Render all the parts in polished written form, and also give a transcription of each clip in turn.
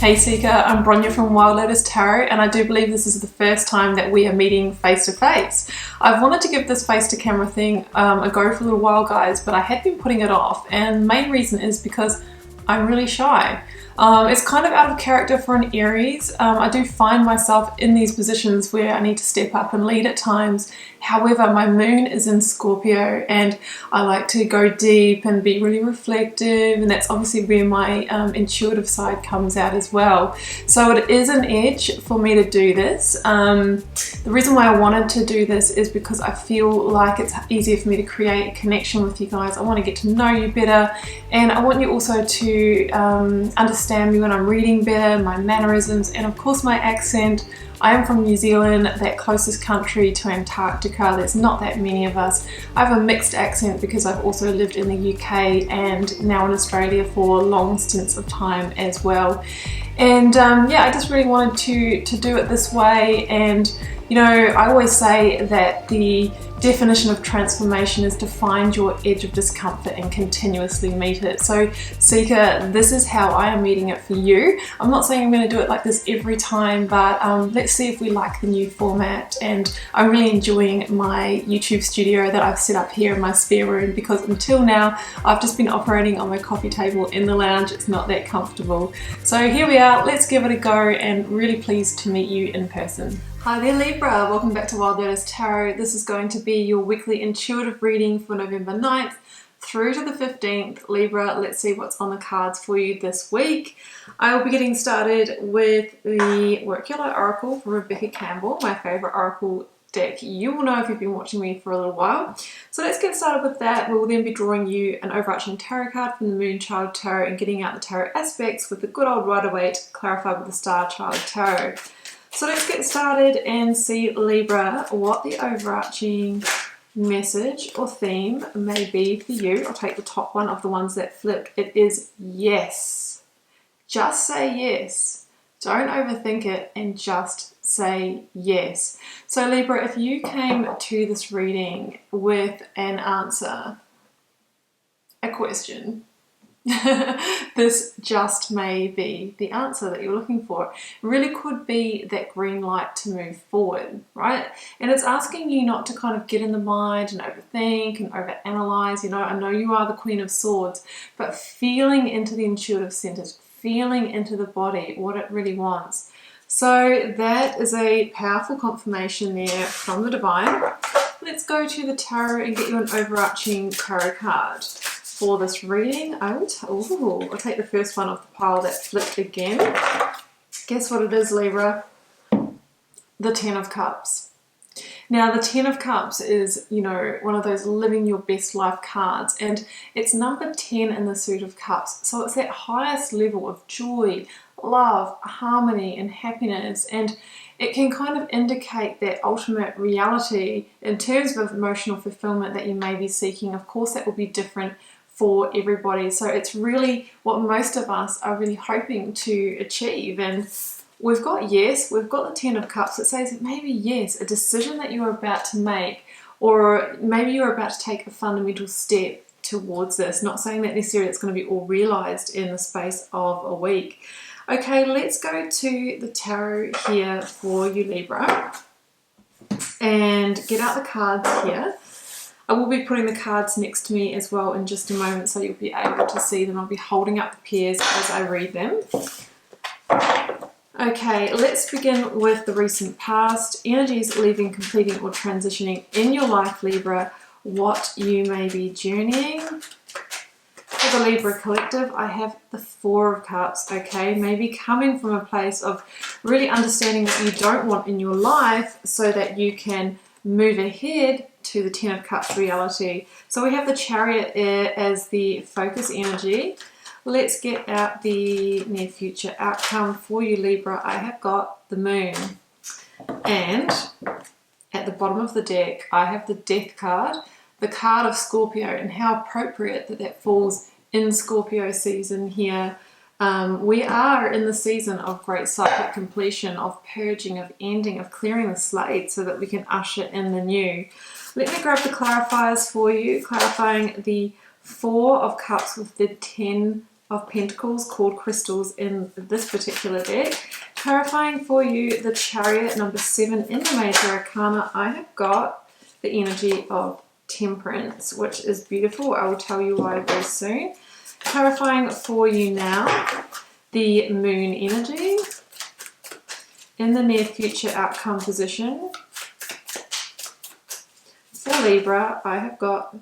Hey Seeker, I'm Bronya from Wild Lotus Tarot, and I do believe this is the first time that we are meeting face to face. I've wanted to give this face to camera thing a go for a little while, guys, but I had been putting it off, and the main reason is because I'm really shy. It's kind of out of character for an Aries. I do find myself in these positions where I need to step up and lead at times. However, my moon is in Scorpio and I like to go deep and be really reflective, and that's obviously where my intuitive side comes out as well. So it is an edge for me to do this. The reason why I wanted to do this is because I feel like it's easier for me to create a connection with you guys. I want to get to know you better, and I want you also to understand me when I'm reading better, my mannerisms, and of course my accent. I am from New Zealand, that closest country to Antarctica. There's not that many of us. I have a mixed accent because I've also lived in the UK and now in Australia for long stints of time as well. And yeah, I just really wanted to do it this way. And you know, I always say that the definition of transformation is to find your edge of discomfort and continuously meet it. So Seeker, this is how I am meeting it for you. I'm not saying I'm going to do it like this every time, but let's see if we like the new format. And I'm really enjoying my YouTube studio that I've set up here in my spare room, because until now I've just been operating on my coffee table in the lounge. It's not that comfortable. So here we are, let's give it a go, and really pleased to meet you in person. Hi there Libra, welcome back to Wild Lotus Tarot. This is going to be your weekly intuitive reading for November 9th through to the 15th. Libra, let's see what's on the cards for you this week. I will be getting started with the Workular Oracle for Rebecca Campbell, my favourite oracle deck. You will know if you've been watching me for a little while. So let's get started with that. We'll then be drawing you an overarching tarot card from the Moon Child Tarot and getting out the tarot aspects with the good old Rider-Waite clarified with the Star Child Tarot. So let's get started and see, Libra, what the overarching message or theme may be for you. I'll take the top one of the ones that flip. It is yes. Just say yes. Don't overthink it and just say yes. So Libra, if you came to this reading with an answer, a question, this just may be the answer that you're looking for. It really could be that green light to move forward, right? And it's asking you not to kind of get in the mind and overthink and overanalyze. You know, I know you are the Queen of Swords, but feeling into the intuitive centers, feeling into the body, what it really wants. So that is a powerful confirmation there from the divine. Let's go to the tarot and get you an overarching tarot card for this reading. I'll take the first one off the pile that flipped again. Guess what it is, Libra? The Ten of Cups. Now, the Ten of Cups is, you know, one of those living your best life cards, and it's number 10 in the suit of cups. So it's that highest level of joy, love, harmony, and happiness, and it can kind of indicate that ultimate reality in terms of emotional fulfillment that you may be seeking. Of course, that will be different for everybody. So it's really what most of us are really hoping to achieve. And we've got yes, we've got the Ten of Cups. It says maybe yes, a decision that you're about to make, or maybe you're about to take a fundamental step towards this. Not saying that necessarily it's going to be all realized in the space of a week. Okay, let's go to the tarot here for you, Libra, and get out the cards here. I will be putting the cards next to me as well in just a moment, so you'll be able to see them. I'll be holding up the pairs as I read them. Okay, let's begin with the recent past. Energies leaving, completing, or transitioning in your life, Libra. What you may be journeying. For the Libra collective, I have the Four of Cups, okay? Maybe coming from a place of really understanding what you don't want in your life so that you can move ahead to the Ten of Cups reality. So we have the Chariot as the focus energy. Let's get out the near future outcome for you, Libra. I have got the Moon. And at the bottom of the deck, I have the Death card, the card of Scorpio, and how appropriate that that falls in Scorpio season here. We are in the season of great cyclic completion, of purging, of ending, of clearing the slate so that we can usher in the new. Let me grab the clarifiers for you, clarifying the Four of Cups with the Ten of Pentacles called crystals in this particular deck. Clarifying for you the Chariot, number 7 in the Major Arcana, I have got the energy of Temperance, which is beautiful. I will tell you why very soon. Clarifying for you now the Moon energy in the near future outcome position. For Libra, I have got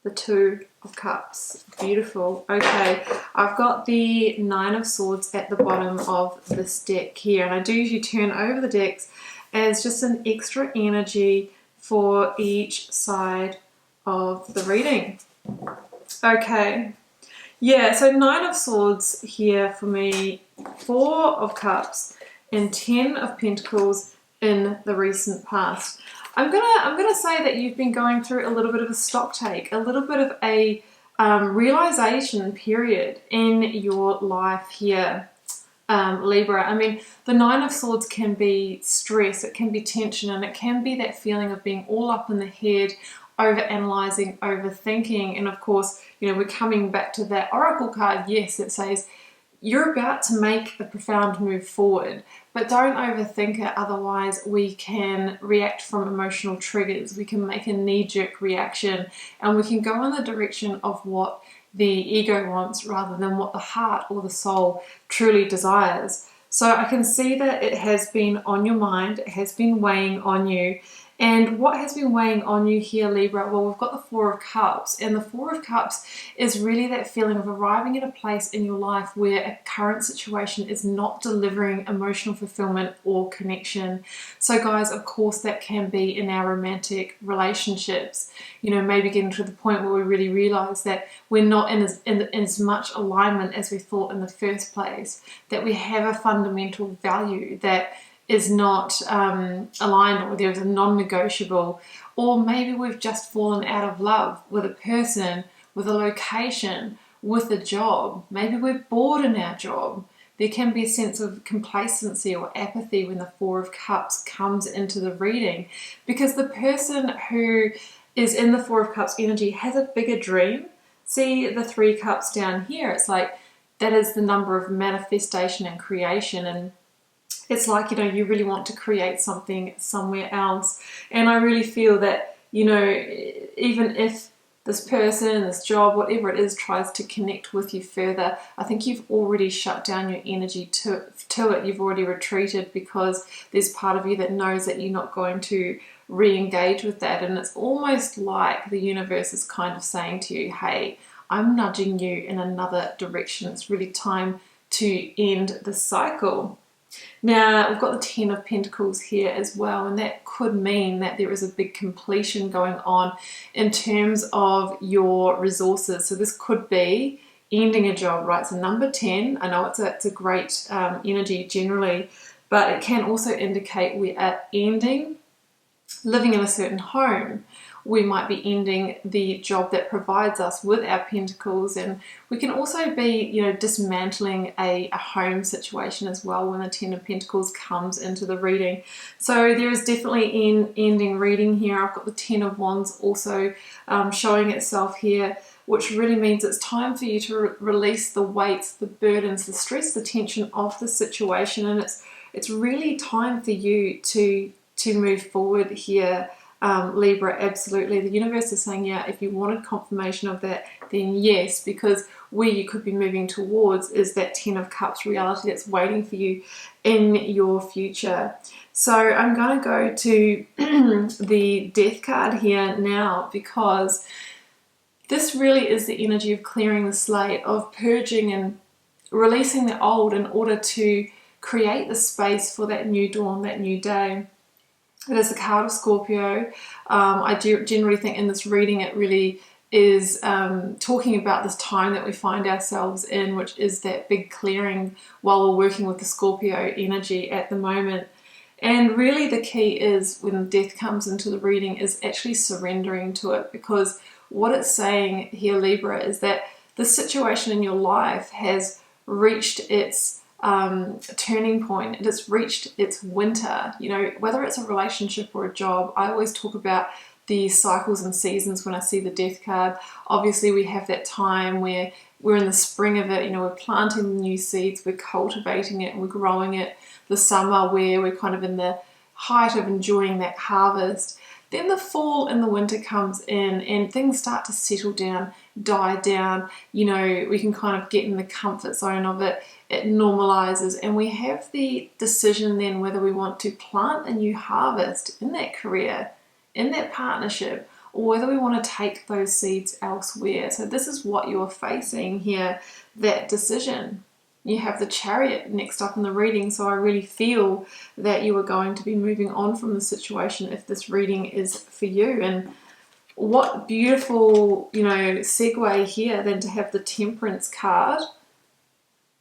the 2 of Cups. Beautiful. Okay, I've got the 9 of Swords at the bottom of this deck here, and I do usually turn over the decks as just an extra energy for each side of the reading. Okay, yeah, so 9 of Swords here for me, 4 of Cups, and 10 of Pentacles in the recent past. I'm gonna say that you've been going through a little bit of a stock take, a little bit of a realization period in your life here, Libra. I mean, the 9 of Swords can be stress, it can be tension, and it can be that feeling of being all up in the head, over-analyzing, overthinking. And of course, you know, we're coming back to that Oracle card. Yes, it says you're about to make a profound move forward, but don't overthink it, otherwise we can react from emotional triggers. We can make a knee-jerk reaction, and we can go in the direction of what the ego wants rather than what the heart or the soul truly desires. So I can see that it has been on your mind, it has been weighing on you. And what has been weighing on you here, Libra? Well, we've got the 4 of Cups, and the 4 of Cups is really that feeling of arriving at a place in your life where a current situation is not delivering emotional fulfillment or connection. So guys, of course that can be in our romantic relationships, you know, maybe getting to the point where we really realize that we're not in as much alignment as we thought in the first place, that we have a fundamental value that is not aligned, or there's a non-negotiable, or maybe we've just fallen out of love with a person, with a location, with a job. Maybe we're bored in our job. There can be a sense of complacency or apathy when the 4 of Cups comes into the reading, because the person who is in the 4 of Cups energy has a bigger dream. See the 3 Cups down here, it's like that is the number of manifestation and creation, and it's like, you know, you really want to create something somewhere else. And I really feel that, you know, even if this person, this job, whatever it is, tries to connect with you further, I think you've already shut down your energy to it. You've already retreated, because there's part of you that knows that you're not going to re-engage with that. And it's almost like the universe is kind of saying to you, hey, I'm nudging you in another direction. It's really time to end the cycle. Now, we've got the 10 of Pentacles here as well, and that could mean that there is a big completion going on in terms of your resources. So this could be ending a job, right? So number 10, I know it's a great energy generally, but it can also indicate we are ending living in a certain home. We might be ending the job that provides us with our pentacles, and we can also be, you know, dismantling a home situation as well when the 10 of Pentacles comes into the reading. So there is definitely an ending reading here. I've got the 10 of Wands also showing itself here, which really means it's time for you to release the weights, the burdens, the stress, the tension of the situation, and it's really time for you to move forward here. Libra, absolutely. The universe is saying, yeah, if you wanted confirmation of that, then yes, because where you could be moving towards is that 10 of Cups reality that's waiting for you in your future. So I'm going to go to the Death card here now, because this really is the energy of clearing the slate, of purging and releasing the old in order to create the space for that new dawn, that new day. It is the card of Scorpio. I generally think in this reading it really is talking about this time that we find ourselves in, which is that big clearing while we're working with the Scorpio energy at the moment. And really the key is, when death comes into the reading, is actually surrendering to it, because what it's saying here, Libra, is that the situation in your life has reached its turning point. It's reached its winter. You know, whether it's a relationship or a job, I always talk about the cycles and seasons when I see the Death card. Obviously we have that time where we're in the spring of it, you know, we're planting new seeds, we're cultivating it, and we're growing it. The summer where we're kind of in the height of enjoying that harvest. Then the fall and the winter comes in and things start to settle down, die down. You know, we can kind of get in the comfort zone of it. It normalizes, and we have the decision then whether we want to plant a new harvest in that career, in that partnership, or whether we want to take those seeds elsewhere. So this is what you're facing here, that decision. You have the Chariot next up in the reading, so I really feel that you are going to be moving on from the situation if this reading is for you. And what beautiful, you know, segue here then to have the Temperance card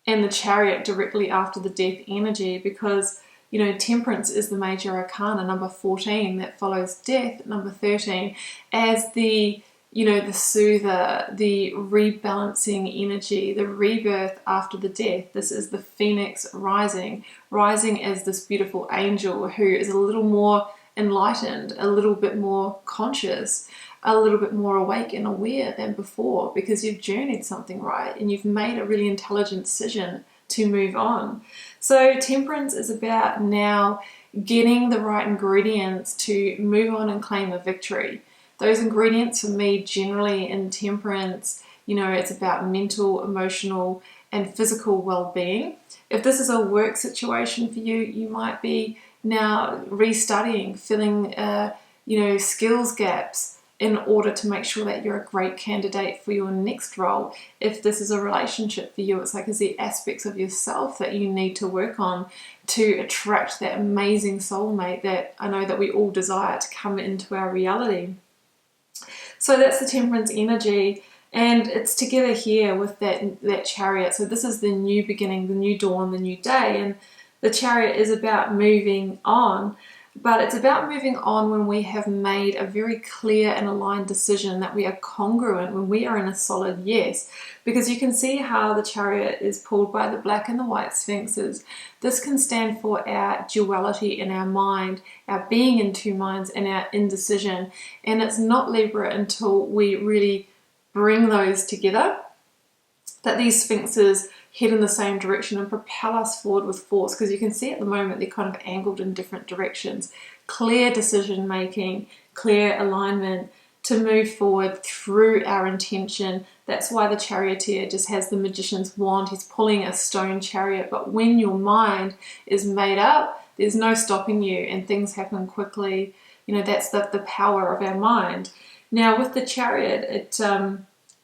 and the Chariot directly after the Death energy, because, you know, Temperance is the major arcana, number 14, that follows Death, number 13, as the, you know, the soother, the rebalancing energy, the rebirth after the death. This is the Phoenix rising as this beautiful angel who is a little more enlightened, a little bit more conscious, a little bit more awake and aware than before, because you've journeyed something right and you've made a really intelligent decision to move on. So Temperance is about now getting the right ingredients to move on and claim a victory. Those ingredients for me generally in Temperance, you know, it's about mental, emotional, and physical well-being. If this is a work situation for you, you might be now restudying, filling, you know, skills gaps in order to make sure that you're a great candidate for your next role. If this is a relationship for you, it's like, is there aspects of yourself that you need to work on to attract that amazing soulmate that I know that we all desire to come into our reality. So that's the Temperance energy, and it's together here with that Chariot. So this is the new beginning, the new dawn, the new day, and the Chariot is about moving on, but it's about moving on when we have made a very clear and aligned decision, that we are congruent, when we are in a solid yes. Because you can see how the Chariot is pulled by the black and the white sphinxes. This can stand for our duality in our mind, our being in two minds, and our indecision. And it's not Libra until we really bring those together that these sphinxes head in the same direction and propel us forward with force. Because you can see at the moment they're kind of angled in different directions. Clear decision making, clear alignment to move forward through our intention. That's why the Charioteer just has the Magician's wand. He's pulling a stone chariot, but when your mind is made up, there's no stopping you and things happen quickly. You know, that's the power of our mind. Now with the Chariot,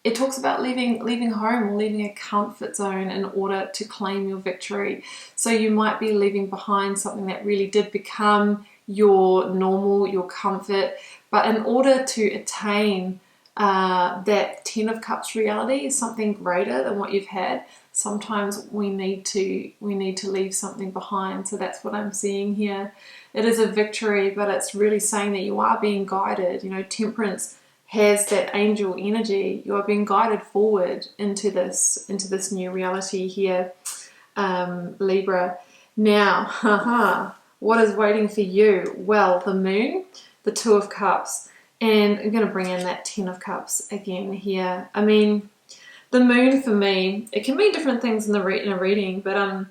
it talks about leaving home or leaving a comfort zone in order to claim your victory. So you might be leaving behind something that really did become your normal, your comfort, but in order to attain that 10 of Cups reality, something greater than what you've had, sometimes we need to leave something behind. So that's what I'm seeing here. It is a victory, but it's really saying that you are being guided. You know, Temperance has that angel energy. You are being guided forward into this new reality here, Libra. Now, what is waiting for you? Well, the Moon, the Two of Cups, and I'm going to bring in that 10 of Cups again here. I mean, the Moon for me, it can mean different things in a reading, but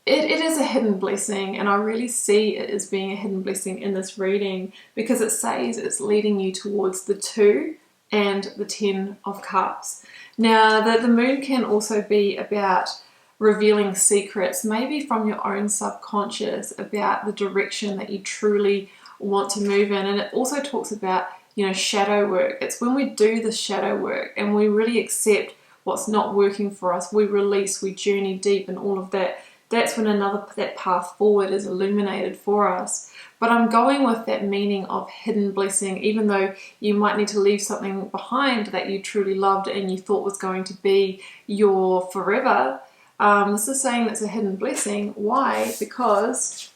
it is a hidden blessing, and I really see it as being a hidden blessing in this reading, because it says it's leading you towards the 2 and the 10 of Cups. Now, the Moon can also be about revealing secrets, maybe from your own subconscious, about the direction that you truly want to move in. And it also talks about, you know, shadow work. It's when we do the shadow work and we really accept what's not working for us, we release, we journey deep and all of that. That's when that path forward is illuminated for us. But I'm going with that meaning of hidden blessing, even though you might need to leave something behind that you truly loved and you thought was going to be your forever. This is saying it's a hidden blessing. Why? Because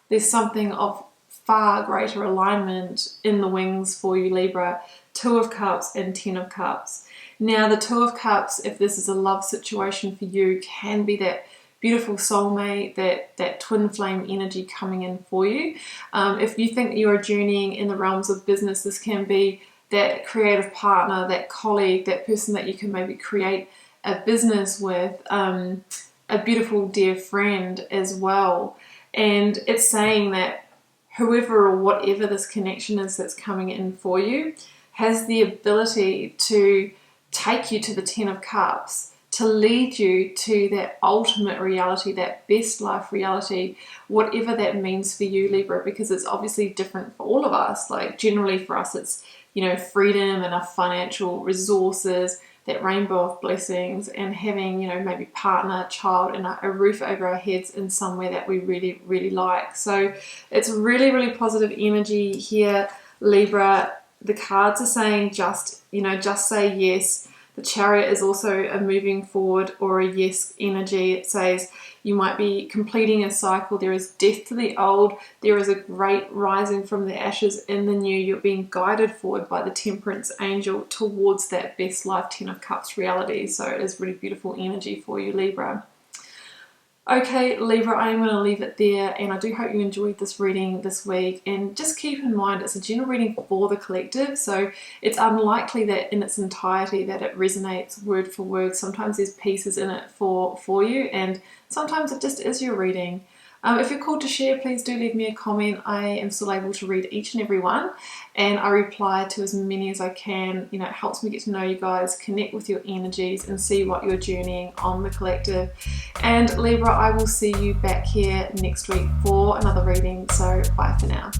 there's something of far greater alignment in the wings for you, Libra. 2 of Cups and 10 of Cups. Now, the 2 of Cups, if this is a love situation for you, can be that beautiful soulmate, that twin flame energy coming in for you. If you think that you are journeying in the realms of business, this can be that creative partner, that colleague, that person that you can maybe create a business with, a beautiful dear friend as well. And it's saying that whoever or whatever this connection is that's coming in for you has the ability to take you to the 10 of Cups, to lead you to that ultimate reality, that best life reality, whatever that means for you, Libra, because it's obviously different for all of us. Like generally for us, it's, you know, freedom, enough financial resources, that rainbow of blessings, and having, you know, maybe partner, child, and a roof over our heads in somewhere that we really, really like. So it's really, really positive energy here, Libra. The cards are saying just say yes. The Chariot is also a moving forward or a yes energy. It says you might be completing a cycle. There is death to the old. There is a great rising from the ashes in the new. You're being guided forward by the Temperance Angel towards that best life 10 of Cups reality. So it is really beautiful energy for you, Libra. Okay, Libra, I am going to leave it there, and I do hope you enjoyed this reading this week. And just keep in mind, it's a general reading for the collective, so it's unlikely that in its entirety that it resonates word for word. Sometimes there's pieces in it for you, and sometimes it just is your reading. If you're called to share, please do leave me a comment. I am still able to read each and every one, and I reply to as many as I can. You know, it helps me get to know you guys, connect with your energies, and see what you're journeying on the collective. And Libra, I will see you back here next week for another reading. So bye for now.